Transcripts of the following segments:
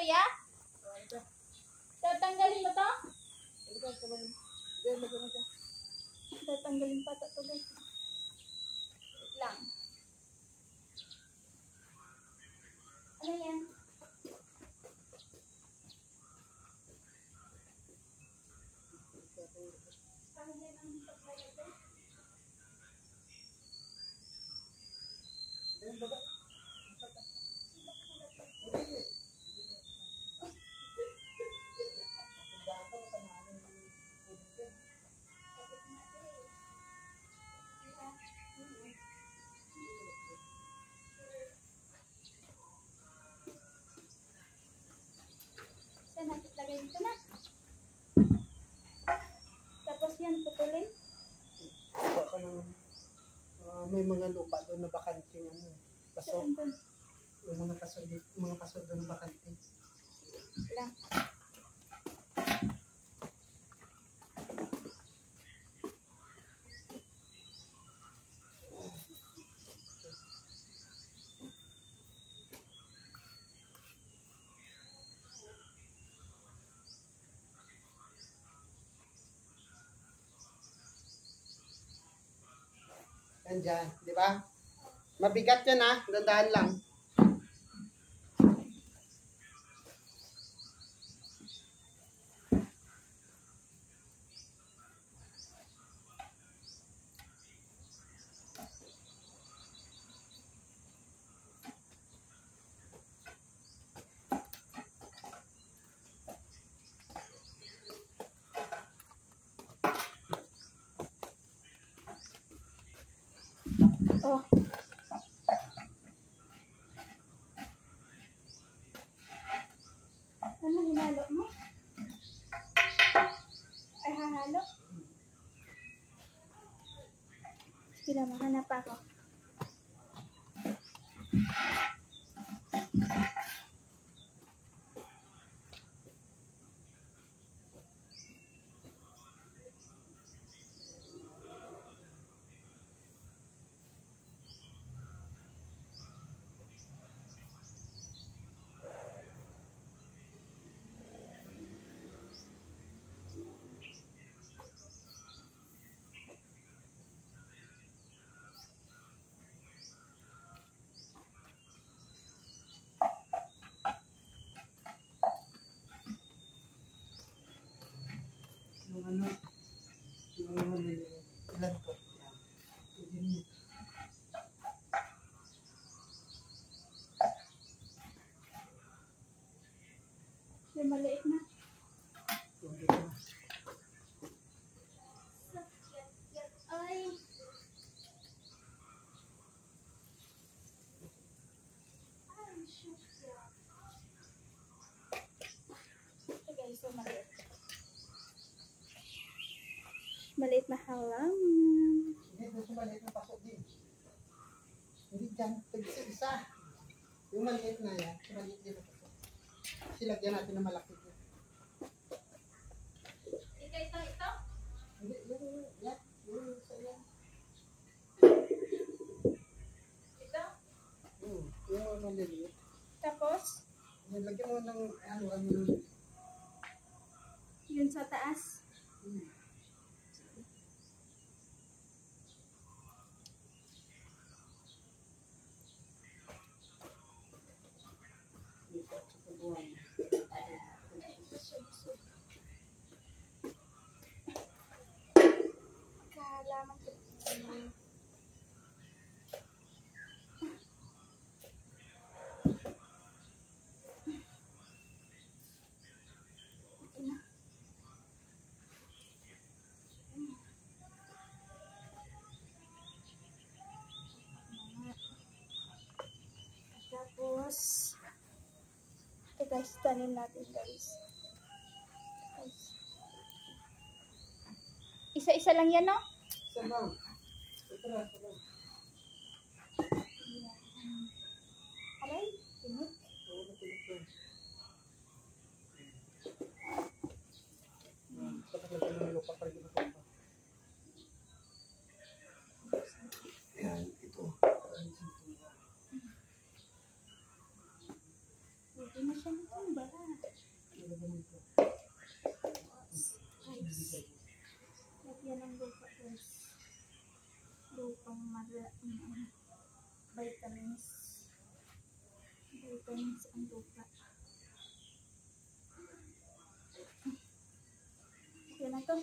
kuya? Tatanggalin mo to? Tatanggalin pa to guys. Wait lang. Ano yan? Saan natin lagay dito na? Tapos yan, putulin. May mga lupa doon na bakante ano. Paso. Saan doon? Yung mga paso doon na bakante. Lang. Yan dyan, di ba? Mabigat yan ha, dandahan lang. Oh. Ano hinalo mo? Ay, hahalo? Sige, mahanap ako. Ilan po? Yung maliit na. Ay. Okay guys, so maliit. Maliit na halaman. Hindi, gusto maliit na paso din. Hindi dyan, isa. Yung maliit na yan, maliit din na paso. Silagyan natin na malaki din. Ito? Hindi, yung isa yan. Ito? Yung maliliit. Tapos, Lagyan mo ng ano. yun sa taas. Kahalaman ko. Tapos, ito guys, tanim natin guys. Isa-isa lang yan, no? Isa lang. Ito lang. Aray, tinik. Dapat lagyan mo ng lupa para di matupa. Yan, ito. Pwede na siya natumba. Ilagay mo ito. Guys. Lagyan ng lupa guys. Lupang vitamins. Vitamins ang lupa. Yan na to.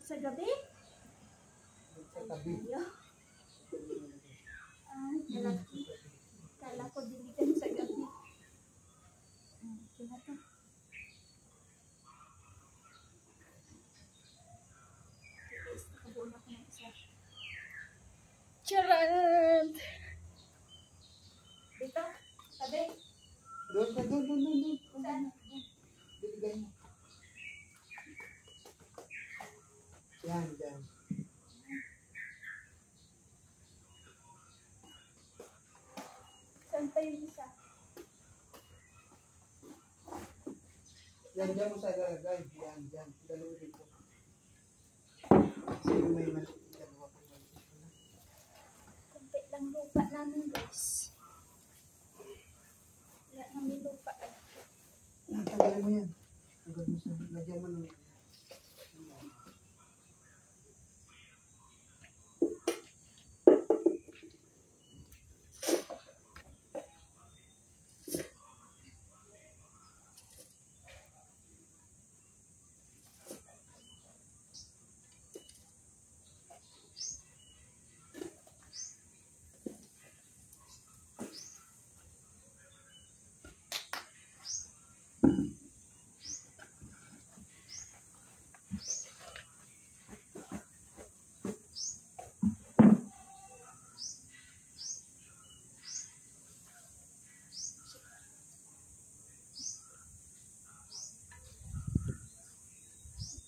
Sa gabi? Sa tabi. Kala ko diligan sa gabi. Yan na to. Nakabuo na ko ng isa. Charot! Dito? Sabi? Doon. Saan? Biligay mo. Yan, dyan. Saan pa yung isa? Yan, dyan mo sa ilalagay. Yan. Dalawa dito. Kasi may maliit. Dalawa pang maliit na. Kunti lang lupa namin guys. Wala namin lupa. Yan, tagalin mo yan. Tagalin mo sa lagyan mo ng...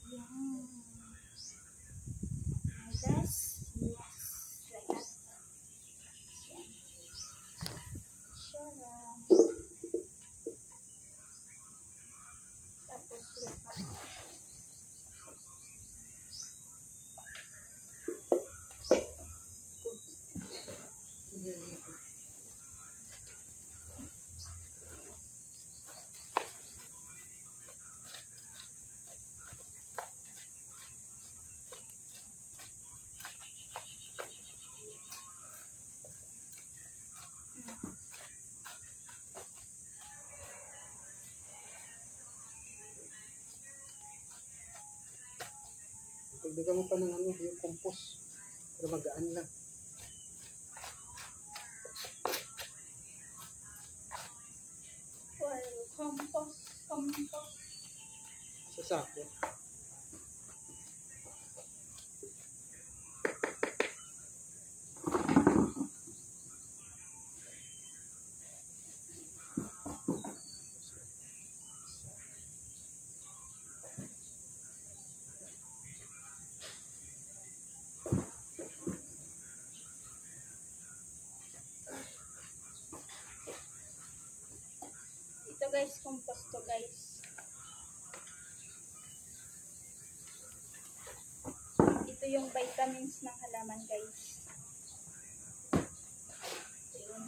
Yan. Like this. Yes. Like that. Yan. Charot. Tapos lupa. Pagdagan mo pa ng ano, yung compost. Para magaan lang. Well, compost. Sa sako. Ito guys, compost to guys. Ito yung vitamins ng halaman guys. Ito yun.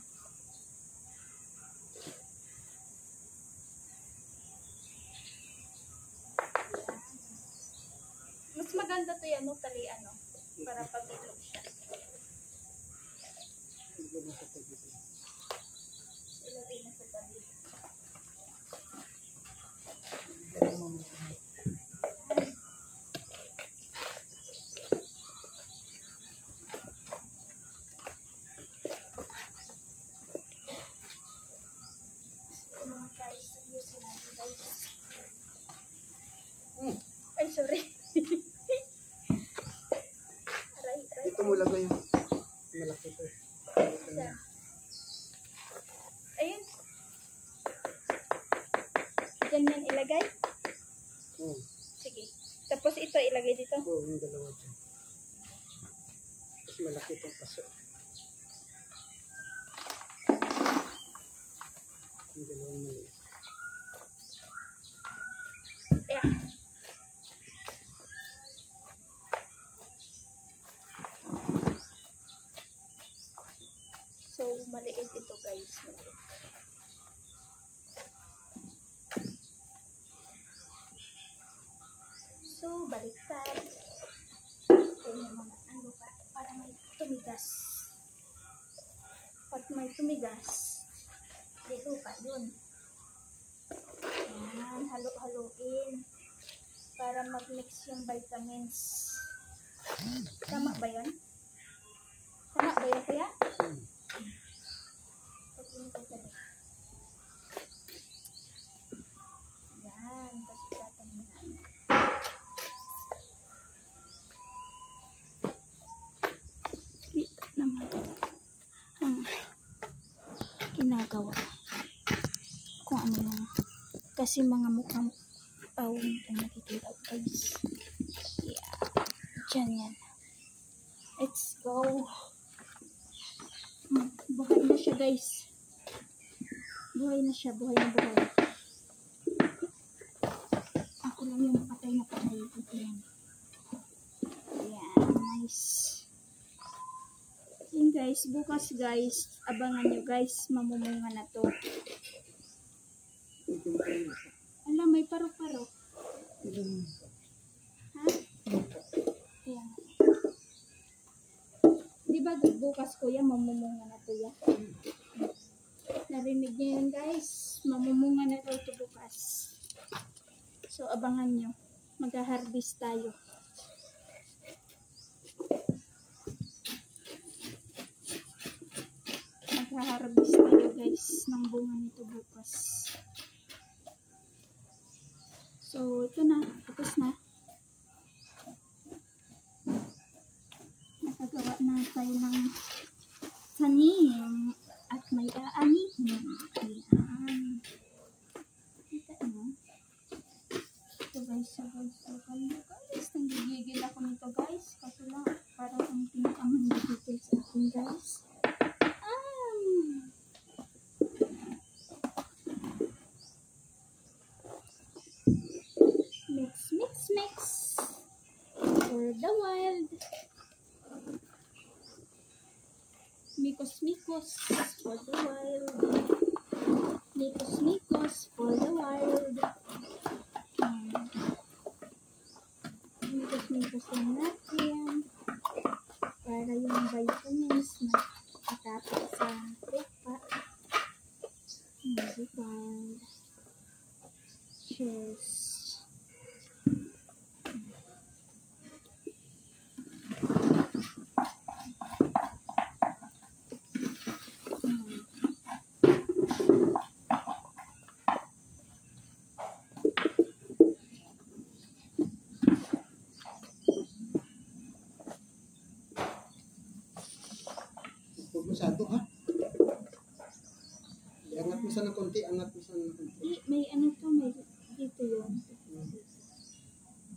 Mas maganda to yan, no? Talian, no? Para pag-ilog siya. Ilagay mo sa tabi. Ilagay na sa tabi. Ilagay mo mo. Ito mga guys, ayusin natin guys. Ay, sorry. Aray. Dito mo lagay yung malaki to. Saan? Ayun. Ganyan ilagay. Sige. Tapos ito ilagay dito. Oo, yung dalawa dyan. Mas malaki itong paso. Yung dalawang maliit. Yeah. So, maliit ito guys. Maliit. So, baliktad. Ito yung mga ano pa, para may tumigas. Pag may tumigas, dito pa yun. Ayan, halo-haloin para mag-mix yung vitamins. Tama ba yun? Tama ba yun, kuya? Ayan, tapos itatanong namin. Kita naman ang ginagawa. Kung ano yung kasi mga mukhang pawang ang nakikita guys. Yeah. Diyan yan. Let's go. Buhay na siya guys. Buhay na siya. Buhay na buhay. Ako lang yung patay na patay. Yan. Yeah. Nice. Yan guys. Bukas guys. Abangan nyo guys. Mamumunga na to. Alam, may paro-paro. Ha? Ayan. Di ba bukas kuya, mamumunga na to ya? Narinig niyo yun guys. Mamumunga na to ito bukas. So, abangan nyo. Mag-harvest tayo. Mag-harvest tayo guys ng bunga nito bukas. So, ito na. Tapos na. Nakagawa na tayo ng tanim. At may aanihin. Ayan. Kita mo. Ito guys. So guys. Nanggigigil ako nito guys. Kaso lang, parang ang pinakaman dito sa akin guys. Mix for the wild. Mikos for the wild. Mikos for the wild. Mikos lang natin para yung vitamins na atapos sa trepa. The wild. Cheers. Masyado ha? Angat mo sana ng konti, May ano to, may dito yun.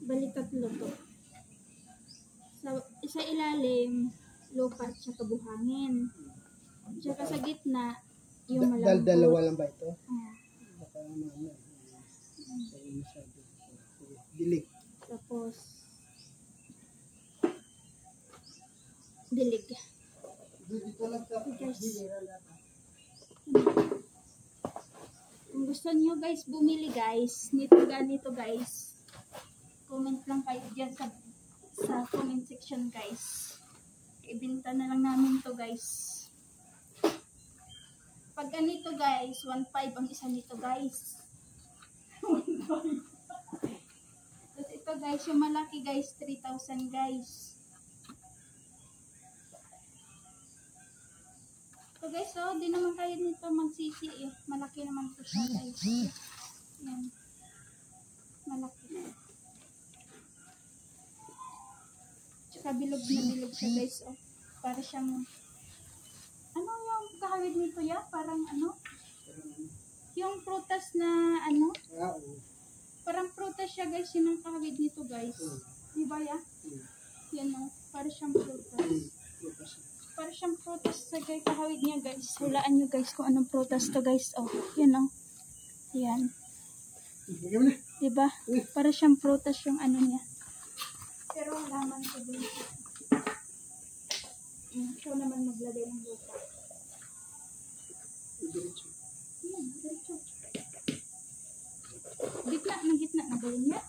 Bali tatlo to. Sa ilalim, lupa at saka buhangin. Tsaka sa gitna, yung malambot. Dalawa lang ba ito? Baka masyado. Dilig. Tapos, dilig. Dito lang sa Kung gusto niyo guys bumili guys nito ganito guys, comment lang kayo dyan sa comment section guys. Ibenta na lang namin to guys. Pag ganito guys 1.5 ang isa nito guys. 1.5. Tapos ito guys yung malaki guys 3,000 guys. So guys, so, di naman kayo nito magsisi eh. Malaki naman ito siya guys. Yan. Malaki. Tsaka bilog na bilog siya guys. Oh. Para siyang, ano yung kahawid nito ya? Parang ano? Yung prutas na ano? Parang prutas siya guys. Yun ang kahawid nito guys. Diba ya? Yan o. Para siyang prutas. Para siyang prutas sa kahawid niya guys. Hulaan nyo guys kung anong prutas to guys. Oh, yan o. Yan. Diba? Para siyang prutas yung ano niya. Pero ang laman ko din. Ikaw naman maglagay ng lupa. Ayun nga.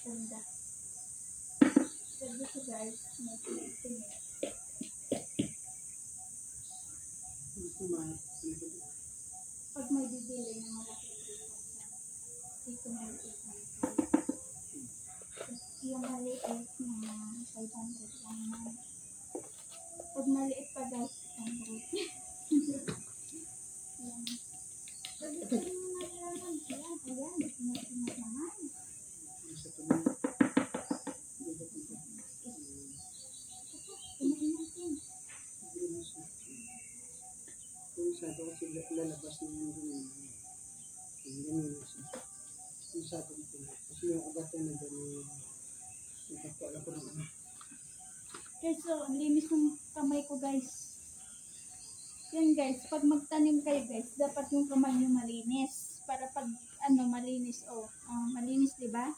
Ganda. Ganda siya guys. Pag may bibili ng malaki dito maliit na ito. Yung maliit na 500 lang na. Pag maliit pa guys, 100. Ayan. Pag ito yung nalaman, ayan, pinag-pinag naman. Masyado kasi lalabas ng ganyan. Ganyan siya. Masyado ito. Kasi yung agatan na ganyan. Nagkakala ko ng ano. Guys, so, ang linis ng kamay ko guys. Yan guys, pag magtanim kayo guys, dapat yung kamay nyo malinis. Para pag ano, malinis. Malinis, diba?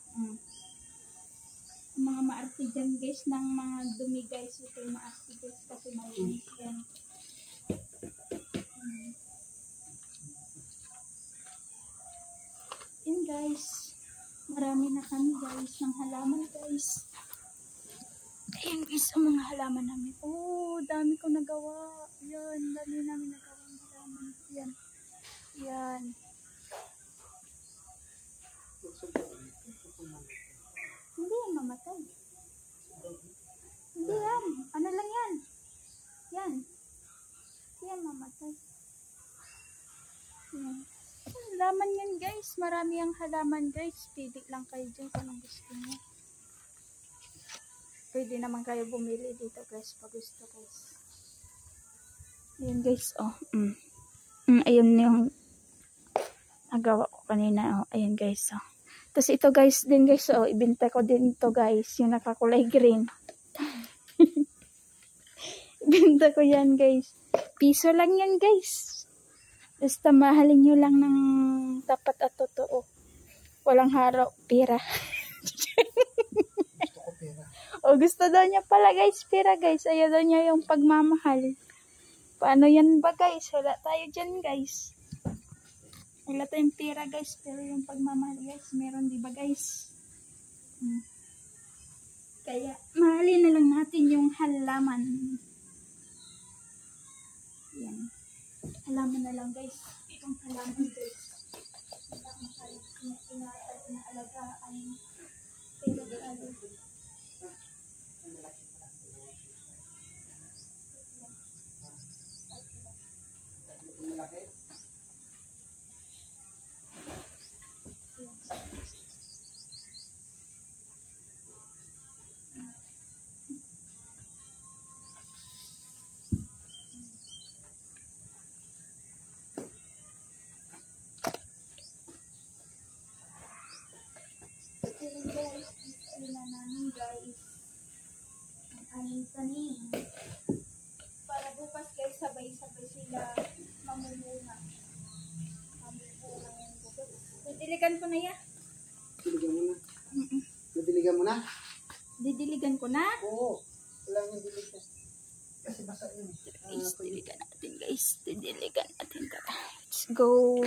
Mga maarte dyan guys, ng mga dumi guys. Ito yung maarte guys kasi malinis yan. Yan guys, marami na kami guys ng halaman guys. Ayan guys, ang mga halaman namin. Oh, dami ko nagawa. Yan, dami namin nagawa ng halaman. Yan. Yan. Hindi yan mamatay. Hindi yan. Ano lang yan? Yan. Hindi yan mamatay. Yan. Halaman yan guys. Marami ang halaman guys. Pili lang kayo dyan kung anong gusto nyo. Pwede naman kayo bumili dito guys pag gusto guys. Ayan guys, oh. Ayun yung nagawa ko kanina, oh. Ayan guys, oh. Tapos ito guys din guys, oh. Ibenta ko din to guys, yung nakakulay green. Ibenta ko yan guys. Piso lang yan guys. Basta mahalin nyo lang ng tapat at totoo. Walang haro, pera. O gusto daw niya pala guys, pera guys. Ayaw daw niya yung pagmamahal. Paano yan ba guys? Wala tayo dyan guys. Wala tayong pera guys. Pero yung pagmamahal guys, meron diba guys? Kaya mahalin na lang natin yung halaman. Yan. Halaman na lang guys. Yung halaman guys. Inaalagaan. Pero guys, ang aming tanim. Para bukas guys, sabay-sabay sila mamumuna. Mamumuna yan bukas. Didiligan ko na yan. Didiligan mo na? Didiligan mo na? Didiligan ko na? Oo. Wala nang dilig na. Kasi basa yun. Guys, didiligan natin guys. Didiligan natin. Let's go.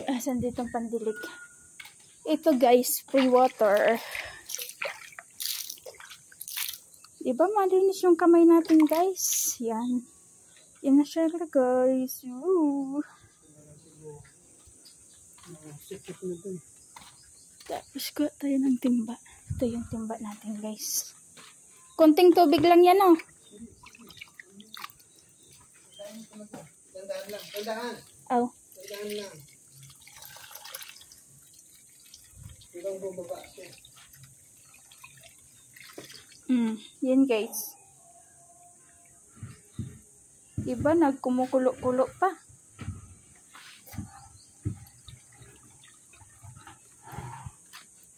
Asan dito ang pandilig? Ito guys, free water. Diba malinis yung kamay natin guys? Yan. Yan na siya guys. Woo. Tapos kuha tayo ng timba. Ito yung timba natin guys. Konting tubig lang yan oh. Tandaan lang. Tandaan. Oh. Tandaan lang. Hanggang bumaba siya. Yan guys. Diba nagkumukulo-kulo pa.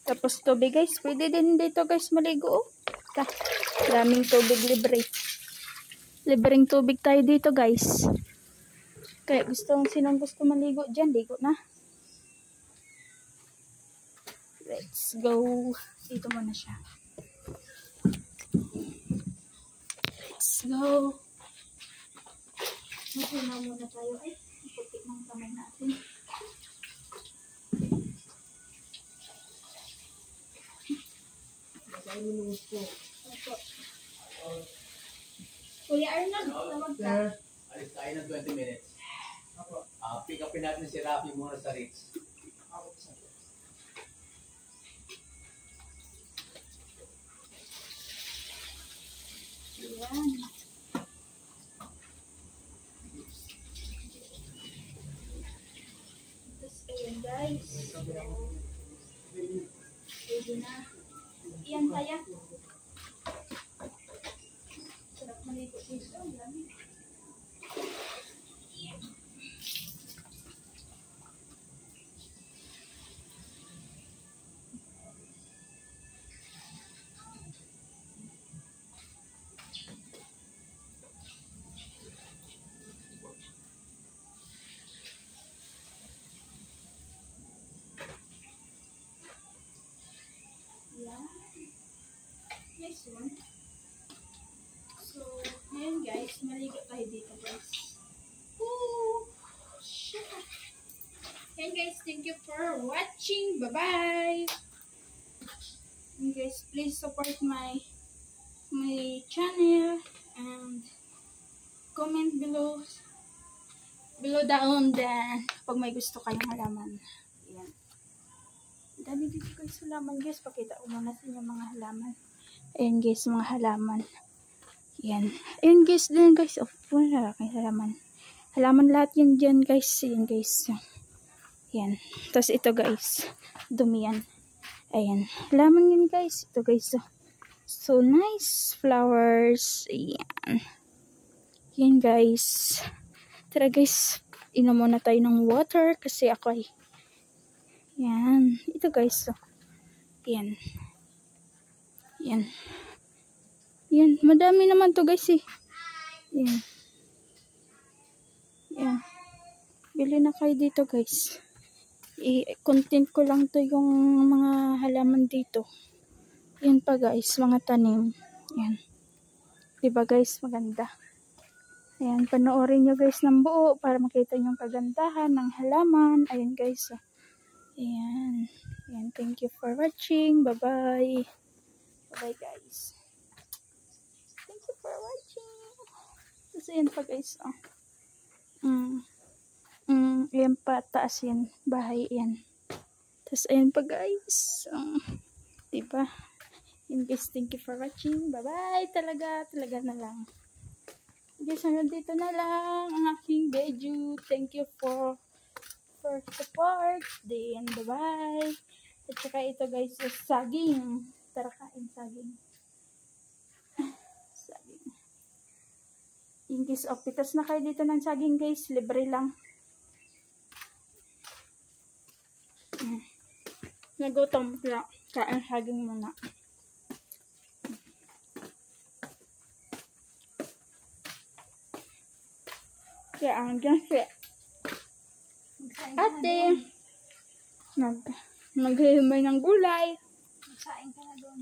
Tapos tubig guys. Pwede din dito guys maligo oh. ka. Daming tubig libre. Libreng tubig tayo dito guys. Kaya sinong gusto maligo dyan, ligo na. Let's go. Dito muna siya. Let's go. Maguna muna tayo. Ay, putik ng kamay natin. Kuya Arnold, tawag ka. Alis tayo ng 20 minutes. Pick upin natin si Rafi muna sa Ritz. Ayan. Tapos, ayan guys. Pwede na. Iyan kaya. Sarap maligo dito. Ang dami. Nice one. So, ngayon guys, maligo tayo dito guys. Woo! Shit! Ayan guys, thank you for watching. Bye-bye! And guys, please support my channel and comment below down then pag may gusto kayong halaman. Ayan. Dami dito guys halaman guys. Pakita ko muna sa inyo mga halaman. Ayan guys, mga halaman. Ayan. Ayan guys, din guys. Oh, wala kayong halaman. Halaman lahat yan dyan guys. Ayan guys. Ayan. Tapos ito guys. Dumi yan. Ayan. Halaman yan guys. Ito guys. So nice. Flowers. Ayan. Ayan guys. Tara guys. Inom muna tayo ng water. Kasi ako ay. Ayan. Ito guys. Ayan. Yan. Yan. Madami naman to guys eh. Yan. Yan. Bili na kayo dito guys. I-content ko lang to yung mga halaman dito. Yan pa guys. Mga tanim. Yan. Diba guys? Maganda. Ayan. Panoorin nyo guys ng buo para makita nyo yung kagandahan ng halaman. Ayan guys. Ayan. Ayan. Thank you for watching. Bye bye. Bye guys. Thank you for watching. Tapos ayan pa guys. Ayan pa. Taas yan. Bahay yan. Tapos ayan pa guys. Diba? Ayan guys. Thank you for watching. Bye bye. Talaga na lang. Guys, hanggang dito na lang ang aking video. Thank you for support. Then bye bye. At saka ito guys. Saging. Tara kain saging. Saging. Yung guys, pitas na kayo dito ng saging guys. Libre lang. Nagutom. Kaya kain saging muna. Kaya ang gansi. Ate. Naghihimay ng gulay. Magsaing ka na doon.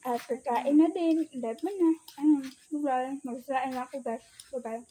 At kakain na din. Dahil mo na. Magsaing ako guys. Bye-bye.